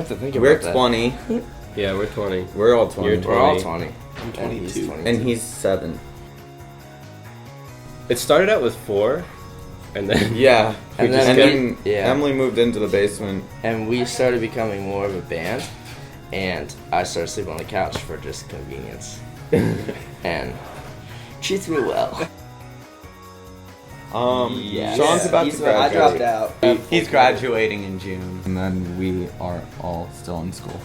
have to think about We're that. 20. Yeah, we're 20. We're all 20. You're 20. We're all 20. I'm 22. And he's 7. It started out with 4, and then Yeah. And And then then yeah. Emily moved into the basement. And we started becoming more of a band, and I started sleeping on the couch for just convenience. And treats me well. Yes. Sean's about to I dropped graduate. out. He's graduating in June. And then we are all still in school.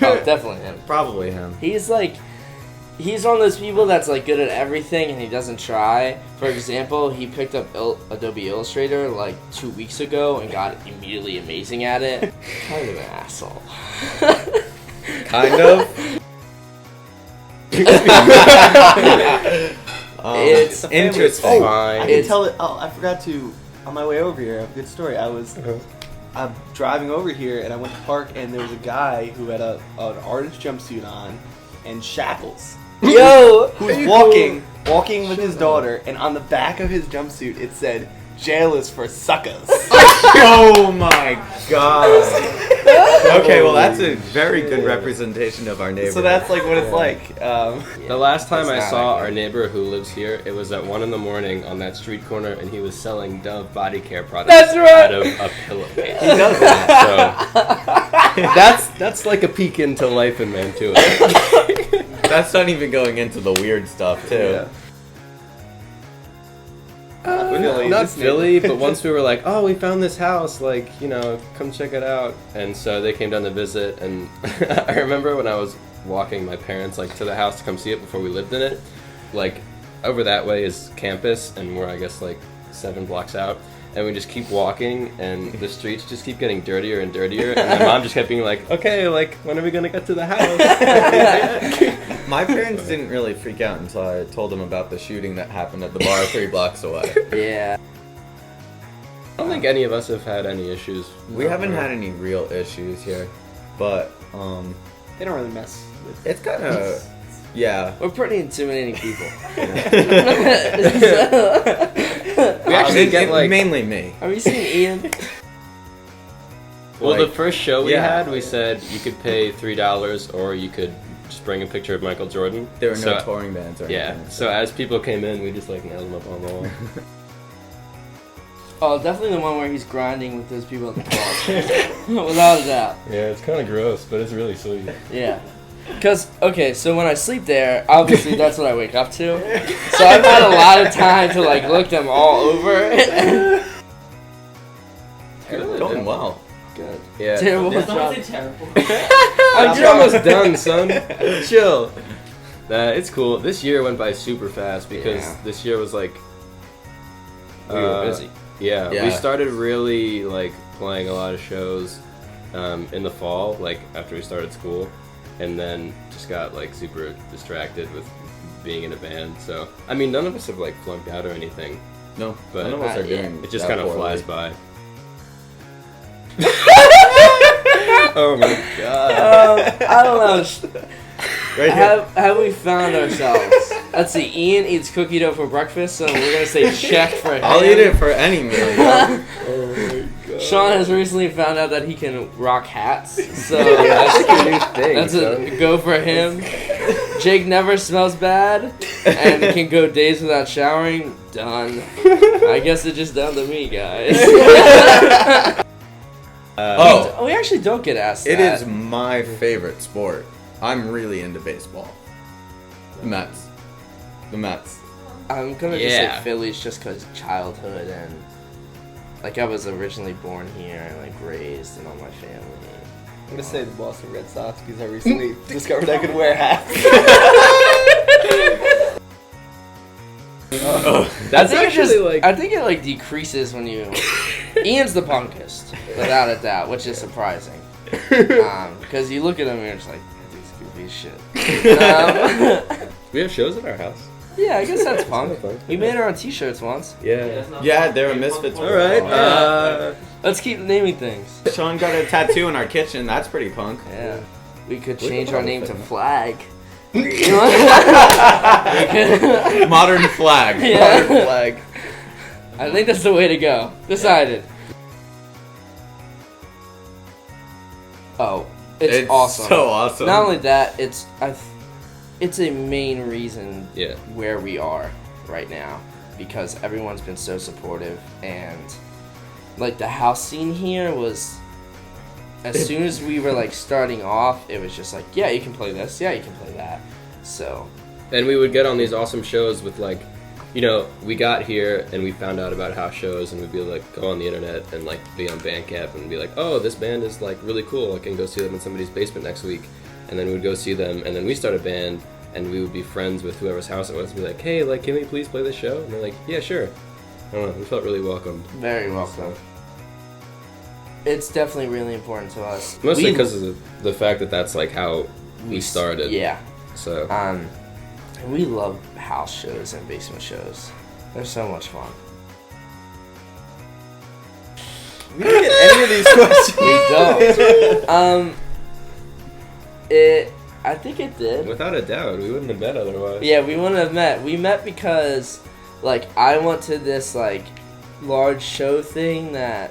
Oh, definitely him. Probably him. He's one of those people that's like good at everything and he doesn't try. For example, he picked up Adobe Illustrator like 2 weeks ago and got immediately amazing at it. Kind of an asshole. Kind of. It's interesting. I can It's- tell it. Oh, I forgot to. On my way over here, I have a good story. I'm driving over here, and I went to park, and there was a guy who had an orange jumpsuit on and shackles. Yo! Who was walking with his daughter, and on the back of his jumpsuit it said, "Jail is for suckers." Oh my god. Okay, well that's a very good representation of our neighborhood. So that's like what it's like. the last time I That's saw not our neighbor who lives here, it was at 1 a.m. on that street corner, and he was selling Dove body care products That's right. out of a pillowcase. He does that. So that's like a peek into life in Mantua. That's not even going into the weird stuff too. Philly, Not this Philly, but once we were like, oh, we found this house, like, come check it out. And so they came down to visit, and I remember when I was walking my parents, like, to the house to come see it before we lived in it, like, over that way is campus, and we're, I guess, like, 7 blocks out. And we just keep walking, and the streets just keep getting dirtier and dirtier. And my mom just kept being like, okay, like, when are we going to get to the house? My parents didn't really freak out until I told them about the shooting that happened at the bar 3 blocks away. Yeah. I don't think any of us have had any issues. We haven't had any real issues here, but They don't really mess with. it's kind of yeah. We're pretty intimidating people. We actually get, like... mainly me. Have you seen Ian? Well, Like, the first show we yeah. had, we said you could pay $3 or you could just bring a picture of Michael Jordan. There were no So- touring bands or Yeah, anything. so as people came in, we just like nailed them up on the wall. Oh, definitely the one where he's grinding with those people at the club. Without a doubt. Yeah, it's kind of gross, but it's really sweet. Yeah. Because, okay, so when I sleep there, obviously that's what I wake up to. So I've had a lot of time to, like, look them all over. Good, going well. Good. Yeah. Terrible As long job. as it's terrible. You're almost done, son. Chill. Nah, it's cool. This year went by super fast because Yeah. this year was like... We were busy. Yeah, Yeah. we started really, like, playing a lot of shows in the fall, like, after we started school. And then just got, like, super distracted with being in a band. So, I mean, none of us have, like, flunked out or anything. No, But none of us are yeah. doing. It just that kind of poorly. flies by. Oh my god. I don't know. Right here. Have we found ourselves? Let's see. Ian eats cookie dough for breakfast, so we're gonna say check for him. I'll eat it for any meal. yo. Oh my god. Sean has recently found out that he can rock hats, so That's a new thing. that's a son. go for him. Jake never smells bad and can go days without showering. Done. I guess it's just done to me, guys. We actually don't get asked It that. is my favorite sport. I'm really into baseball. The Mets. The Mets. I'm gonna just Yeah. say Phillies just because childhood and like I was originally born here and like raised and all my family. I'm gonna say the Boston Red Sox because I recently discovered I could wear hats. That's actually like. I think it like decreases when you. Ian's the punkest, without a doubt, which is surprising. Because you look at him and you're just like, this goofy as shit. We have shows at our house. Yeah, I guess that's punk. Fun. We made our own t-shirts once. Yeah. Yeah, they were misfits. All right. Let's keep naming things. Sean got a tattoo in our kitchen. That's pretty punk. Yeah. We could Look change at our all name the to things. Flag. Modern flag. Yeah. Modern flag. I think that's the way to go. Decided. Oh, it's awesome. So awesome. Not only that, it's a main reason where we are right now, because everyone's been so supportive, and like the house scene here was, as soon as we were like starting off, it was just like, yeah, you can play this, yeah, you can play that. So, and we would get on these awesome shows with like, you know, we got here and we found out about house shows, and we'd be like, go on the internet and like be on Bandcamp and be like, oh, this band is like really cool, I can go see them in somebody's basement next week. And then we'd go see them, and then we start a band, and we would be friends with whoever's house it was, and be like, hey, like, can we please play this show? And they're like, yeah, sure. I don't know, we felt really welcome. Very welcome. It's definitely really important to us. Mostly because of the fact that that's like how we started. Yeah. So. And we love house shows and basement shows. They're so much fun. We didn't get any of these questions. We don't. I think it did. Without a doubt, we wouldn't have met otherwise. Yeah, we wouldn't have met. We met because, like, I went to this, like, large show thing that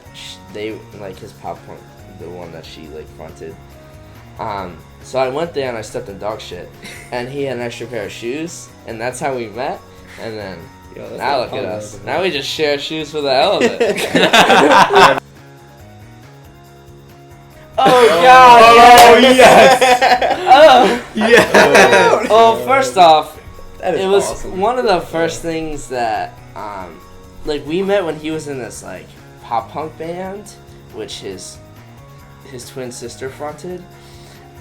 they, like, his pop punk, the one that she, like, fronted. So I went there and I stepped in dog shit, and he had an extra pair of shoes, and that's how we met. And then, now look at us. Now we just share shoes for the hell of it. Oh God! Oh yes! Oh yes! Well, first off, it was awesome. one of the first things that, like, we met when he was in this like pop punk band, which his twin sister fronted,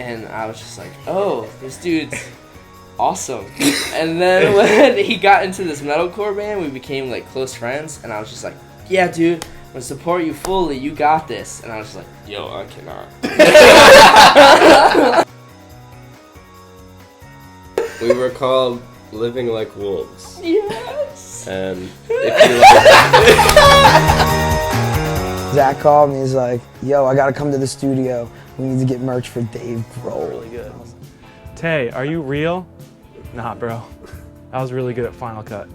and I was just like, oh, this dude's awesome. And then when he got into this metalcore band, we became like close friends, and I was just like, yeah, dude, I'm gonna support you fully. You got this. And I was just like, yo, I cannot. We were called Living Like Wolves. Yes. And if you like... Zach called me, he's like, yo, I gotta come to the studio. We need to get merch for Dave Grohl. Really good. Tay, are you real? Nah, bro. I was really good at Final Cut.